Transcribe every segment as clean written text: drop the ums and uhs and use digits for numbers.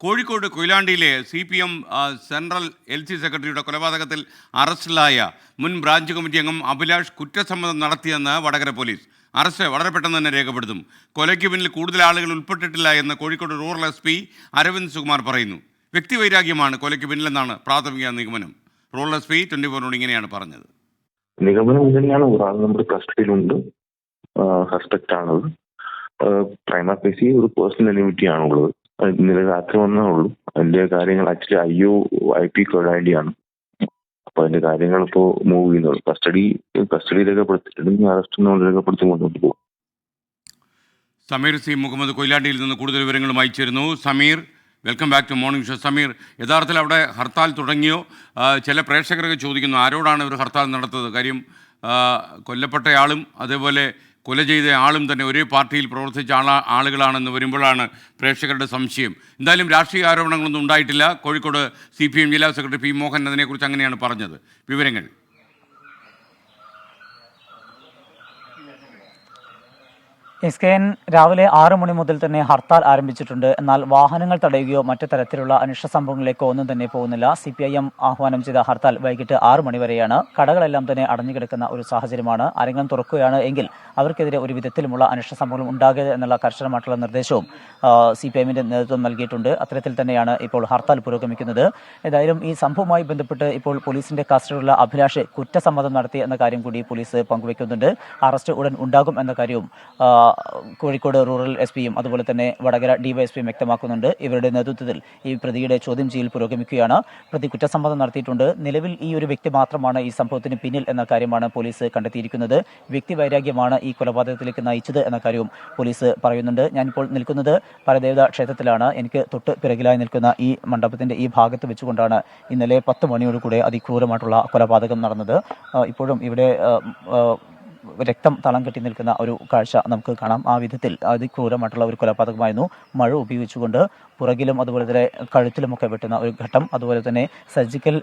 Kozhikode കൊയിലാണ്ടിയിലെ CPM central LC സെക്രട്ടറിയുടെ കൊലപാതകത്തിൽ അറസ്റ്റിലായ മുൻ ബ്രാഞ്ച് കമ്മിറ്റി അംഗം അഭിലാഷ് കുറ്റസമ്മതം നടത്തിയെന്ന് വടകര പോലീസ്. അറസ്റ്റ് വളരെ പെട്ടെന്ന് തന്നെ രേഖപ്പെടുത്തും. കൊലയ്ക്ക് പിന്നിൽ കൂടുതൽ ആളുകൾ ഉൾപ്പെട്ടിട്ടില്ല എന്ന് കോഴിക്കോട് റൂറൽ SP അരവിന്ദ് സുകുമാർ പറയുന്നു. വ്യക്തിവൈരാഗ്യമാണ് കൊലയ്ക്ക് പിന്നിലെന്നാണ് പ്രാഥമിക നിഗമനം. റൂറൽ SP 24 ഇങ്ങനെയാണ് പറഞ്ഞത്. നിഗമനം ഇങ്ങനെയാണ്. ഒരാൾ നമ്മുടെ കസ്റ്റഡിയിലുണ്ട്, സസ്പെക്ട് ആണത്. പ്രൈമ ഫേസി ഒരു പേഴ്സണൽ എനിമിറ്റി ആണുള്ളത്. ഇന്നലെ രാത്രി വന്നേ ഉള്ളൂ. അതിന്റെ കാര്യങ്ങൾ ആക്ച്വലി IP കൊയിലാണ്ടിയാണ്. അപ്പൊ അതിന്റെ കാര്യങ്ങൾ ഇപ്പോ മൂവ് ചെയ്യുന്നുള്ളൂ. കസ്റ്റഡി രേഖപ്പെടുത്തിയിട്ടുണ്ടെങ്കിൽ അറസ്റ്റ് രേഖപ്പെടുത്തി മുന്നോട്ട് പോകും. സമീർ C. മുഹമ്മദ് കൊയിലാണ്ടിയിൽ നിന്ന് കൂടുതൽ വിവരങ്ങളുമായി ചേരുന്നു. Sameer, welcome back to morning show. Sameer, യഥാർത്ഥത്തിൽ അവിടെ ഹർത്താൽ തുടങ്ങിയോ? ചില പ്രേക്ഷകരൊക്കെ ചോദിക്കുന്നു ആരോടാണ് ഇവർ ഹർത്താൽ നടത്തുന്നത്? കാര്യം കൊല്ലപ്പെട്ടയാളും അതേപോലെ കൊല ചെയ്ത ആളും തന്നെ ഒരേ പാർട്ടിയിൽ പ്രവർത്തിച്ച ആളുകളാണെന്ന് വരുമ്പോഴാണ് പ്രേക്ഷകരുടെ സംശയം. എന്തായാലും രാഷ്ട്രീയ ആരോപണങ്ങളൊന്നും ഉണ്ടായിട്ടില്ല. കോഴിക്കോട് CPM ജില്ലാ സെക്രട്ടറി P. മോഹൻ അതിനെക്കുറിച്ച് അങ്ങനെയാണ് പറഞ്ഞത്. വിവരങ്ങൾ SKN രാവിലെ 6 മണി മുതൽ തന്നെ ഹർത്താൽ ആരംഭിച്ചിട്ടുണ്ട്. എന്നാൽ വാഹനങ്ങൾ തടയുകയോ മറ്റു തരത്തിലുള്ള അനിഷ്ട സംഭവങ്ങളിലേക്കോ ഒന്നും തന്നെ പോകുന്നില്ല. CPIM ആഹ്വാനം ചെയ്ത ഹർത്താൽ വൈകിട്ട് 6 മണി വരെയാണ്. കടകളെല്ലാം തന്നെ അടഞ്ഞുകിടക്കുന്ന ഒരു സാഹചര്യമാണ്. ആരെങ്കിലും തുറക്കുകയാണ് എങ്കിൽ അവർക്കെതിരെ ഒരു വിധത്തിലുമുള്ള അനിഷ്ട സംഭവങ്ങൾ ഉണ്ടാകരുത് എന്നുള്ള കർശനമായിട്ടുള്ള നിർദ്ദേശവും CPIMന്റെ നേതൃത്വം നൽകിയിട്ടുണ്ട്. അത്തരത്തിൽ തന്നെയാണ് ഇപ്പോൾ ഹർത്താൽ പുരോഗമിക്കുന്നത്. ഏതായാലും ഈ സംഭവവുമായി ബന്ധപ്പെട്ട് ഇപ്പോൾ പോലീസിന്റെ കസ്റ്റഡിയിലുള്ള അഭിലാഷ് കുറ്റസമ്മതം നടത്തി എന്ന കാര്യം കൂടി പോലീസ് പങ്കുവയ്ക്കുന്നുണ്ട്. അറസ്റ്റ് ഉടൻ ഉണ്ടാകും എന്ന കാര്യവും കോഴിക്കോട് റൂറൽ SPയും അതുപോലെ തന്നെ വടകര DYSPയും വ്യക്തമാക്കുന്നുണ്ട്. ഇവരുടെ നേതൃത്വത്തിൽ ഈ പ്രതിയുടെ ചോദ്യം ചെയ്യൽ പുരോഗമിക്കുകയാണ്. പ്രതി കുറ്റസമ്മതം നടത്തിയിട്ടുണ്ട്. നിലവിൽ ഈ ഒരു വ്യക്തി മാത്രമാണ് ഈ സംഭവത്തിന് പിന്നിൽ എന്ന കാര്യമാണ് പോലീസ് കണ്ടെത്തിയിരിക്കുന്നത്. വ്യക്തിവൈരാഗ്യമാണ് ഈ കൊലപാതകത്തിലേക്ക് നയിച്ചത് എന്ന കാര്യവും പോലീസ് പറയുന്നുണ്ട്. ഞാനിപ്പോൾ നിൽക്കുന്നത് പരദേവത ക്ഷേത്രത്തിലാണ്. എനിക്ക് തൊട്ട് പിറകിലായി നിൽക്കുന്ന ഈ മണ്ഡപത്തിന്റെ ഈ ഭാഗത്ത് വെച്ചുകൊണ്ടാണ് ഇന്നലെ 10 മണിയോടുകൂടെ അതിക്രൂരമായിട്ടുള്ള കൊലപാതകം നടന്നത്. ഇപ്പോഴും ഇവിടെ രക്തം തളം കെട്ടി നിൽക്കുന്ന ഒരു കാഴ്ച നമുക്ക് കാണാം. ആ വിധത്തിൽ അതിക്രൂരമായിട്ടുള്ള ഒരു കൊലപാതകമായിരുന്നു. മഴ ഉപയോഗിച്ചുകൊണ്ട് പുറകിലും അതുപോലെ തന്നെ കഴുത്തിലുമൊക്കെ വെട്ടുന്ന ഒരു ഘട്ടം, അതുപോലെ തന്നെ സർജിക്കൽ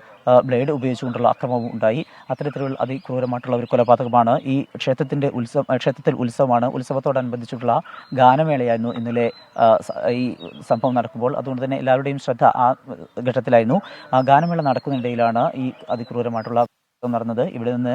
ബ്ലേഡ് ഉപയോഗിച്ചുകൊണ്ടുള്ള അക്രമവും ഉണ്ടായി. അത്തരത്തിലുള്ള അതിക്രൂരമായിട്ടുള്ള ഒരു കൊലപാതകമാണ്. ഈ ക്ഷേത്രത്തിൽ ഉത്സവമാണ്. ഉത്സവത്തോടനുബന്ധിച്ചിട്ടുള്ള ഗാനമേളയായിരുന്നു ഇന്നലെ ഈ സംഭവം നടക്കുമ്പോൾ. അതുകൊണ്ട് തന്നെ എല്ലാവരുടെയും ശ്രദ്ധ ആ ഘട്ടത്തിലായിരുന്നു. ഗാനമേള നടക്കുന്നതിനിടയിലാണ് ഈ അതിക്രൂരമായിട്ടുള്ള നടന്നത്. ഇവിടെ നിന്ന്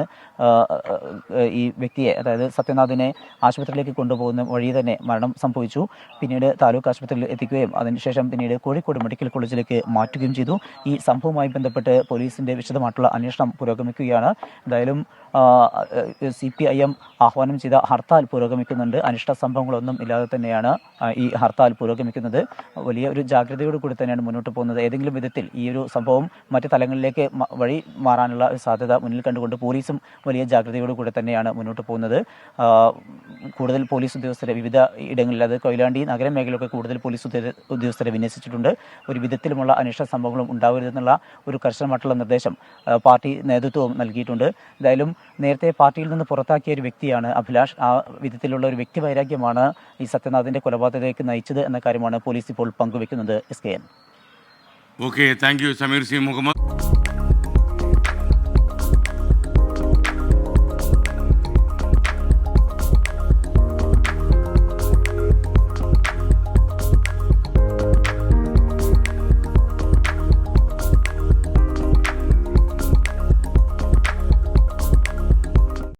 ഈ വ്യക്തിയെ, അതായത് സത്യനാഥിനെ ആശുപത്രിയിലേക്ക് കൊണ്ടുപോകുന്ന വഴി തന്നെ മരണം സംഭവിച്ചു. പിന്നീട് താലൂക്ക് ആശുപത്രിയിൽ എത്തിക്കുകയും അതിനുശേഷം പിന്നീട് കോഴിക്കോട് മെഡിക്കൽ കോളേജിലേക്ക് മാറ്റുകയും ചെയ്തു. ഈ സംഭവവുമായി ബന്ധപ്പെട്ട് പോലീസിന്റെ വിശദമായിട്ടുള്ള അന്വേഷണം പുരോഗമിക്കുകയാണ്. എന്തായാലും CPIM ആഹ്വാനം ചെയ്ത ഹർത്താൽ പുരോഗമിക്കുന്നുണ്ട്. അനിഷ്ട സംഭവങ്ങളൊന്നും ഇല്ലാതെ തന്നെയാണ് ഈ ഹർത്താൽ പുരോഗമിക്കുന്നത്. വലിയ ഒരു ജാഗ്രതയോടുകൂടി തന്നെയാണ് മുന്നോട്ട് പോകുന്നത്. ഏതെങ്കിലും വിധത്തിൽ ഈ ഒരു സംഭവം മറ്റ് തലങ്ങളിലേക്ക് വഴി മാറാനുള്ള സാധ്യത മുന്നിൽ കണ്ടുകൊണ്ട് പോലീസും വലിയ ജാഗ്രതയോടുകൂടി തന്നെയാണ് മുന്നോട്ട് പോകുന്നത്. കൂടുതൽ പോലീസ് ഉദ്യോഗസ്ഥരെ വിവിധ ഇടങ്ങളിൽ, അത് കൊയിലാണ്ടി നഗരമേഖലയൊക്കെ കൂടുതൽ പോലീസ് ഉദ്യോഗസ്ഥരെ വിന്യസിച്ചിട്ടുണ്ട്. ഒരു വിധത്തിലുമുള്ള അനിഷ്ട സംഭവങ്ങളും ഉണ്ടാവരുതെന്നുള്ള ഒരു കർശനമായിട്ടുള്ള നിർദ്ദേശം പാർട്ടി നേതൃത്വവും നൽകിയിട്ടുണ്ട്. എന്തായാലും നേരത്തെ പാർട്ടിയിൽ നിന്ന് പുറത്താക്കിയ ഒരു വ്യക്തിയാണ് അഭിലാഷ്. ആ വിധത്തിലുള്ള ഒരു വ്യക്തിവൈരാഗ്യമാണ് ഈ സത്യനാഥിന്റെ കൊലപാതകത്തിലേക്ക് നയിച്ചത് എന്ന കാര്യമാണ് പോലീസ് ഇപ്പോൾ പങ്കുവെക്കുന്നത്. SKN. Okay, thank you Sameer C. Muhammad.